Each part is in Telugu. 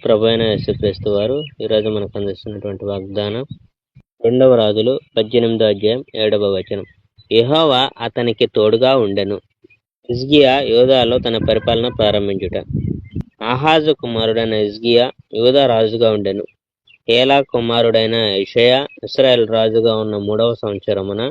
ప్రభు అయిన యేసుక్రీస్తు వారు ఈరోజు మనకు అందిస్తున్నటువంటి వాగ్దానం 2వ రాజులు 18వ అధ్యాయం 7వ వచనం. యెహోవా అతనికి తోడుగా ఉండెను. హిజ్కియా యూదాలో తన పరిపాలన ప్రారంభించుట. ఆహాజు కుమారుడైన హిజ్కియా యూదా రాజుగా ఉండెను. ఏలా కుమారుడైన యెషయా ఇశ్రాయేలు రాజుగా ఉన్న 3వ సంవత్సరమున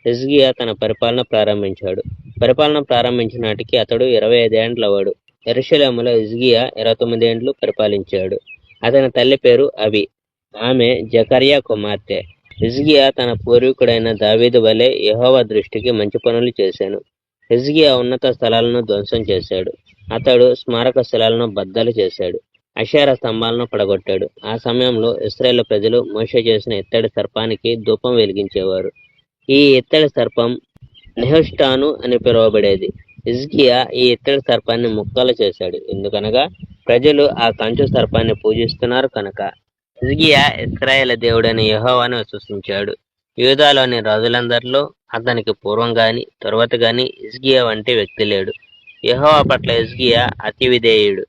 హిజ్కియా తన పరిపాలన ప్రారంభించాడు. పరిపాలన ప్రారంభించిన నాటికి అతడు 25 ఏండ్లవాడు. యెరూషలేములో హిజ్కియా 29 ఏండ్లు పరిపాలించాడు. అతని తల్లి పేరు అబి, ఆమె జకర్యా కుమార్తె. హిజ్కియా తన పూర్వీకుడైన దావీదు వలె యెహోవా దృష్టికి మంచి పనులు చేశాను. హిజ్కియా ఉన్నత స్థలాలను ధ్వంసం చేశాడు. అతడు స్మారక శిలలను బద్దలు చేశాడు. అషేరా స్తంభాలను పడగొట్టాడు. ఆ సమయంలో ఇశ్రాయేలు ప్రజలు మోషే చేసిన ఇత్తడి సర్పానికి ధూపం వెలిగించేవారు. ఈ ఇత్తడి సర్పం నెహుష్టాను అని పిలువబడేది. హిజ్కియా ఈ ఇత్తడి సర్పాన్ని ముక్కలు చేశాడు. ఎందుకనగా ప్రజలు ఆ కంచు సర్పాన్ని పూజిస్తున్నారు కనుక. హిజ్కియా ఇశ్రాయేలు దేవుడైన యెహోవాను విశ్వసించాడు. యూదాలోని రాజులందరిలో అతనికి పూర్వం గాని తరువాత గాని హిజ్కియా వంటి వ్యక్తి లేడు. యెహోవా పట్ల హిజ్కియా అతి విధేయుడు.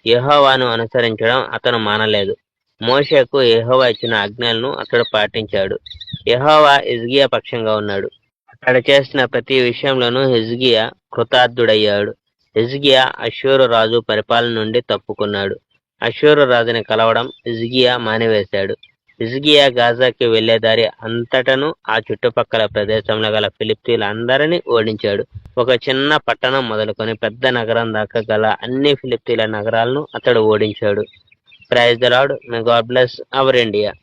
యెహోవాను అనుసరించడం అతను మానలేదు. మోషేకు యెహోవా ఇచ్చిన ఆజ్ఞలను అతడు పాటించాడు. యెహోవా హిజ్కియా పక్షంగా ఉన్నాడు. అతడు చేసిన ప్రతి విషయంలోనూ హిజ్కియా కృతార్థుడయ్యాడు. హిజ్కియా అష్షూరు రాజు పరిపాలన నుండి తప్పుకున్నాడు. అష్షూరు రాజుని కలవడం హిజ్కియా మానివేశాడు. హిజ్కియా గాజాకి వెళ్లే దారి అంతటను ఆ చుట్టుపక్కల ప్రదేశంలో గల ఫిలిష్తీయులందరినీ ఓడించాడు. ఒక చిన్న పట్టణం మొదలుకొని పెద్ద నగరం దాకా గల అన్ని ఫిలిష్తీయుల నగరాలను అతడు ఓడించాడు. Praise the Lord. May God bless our India.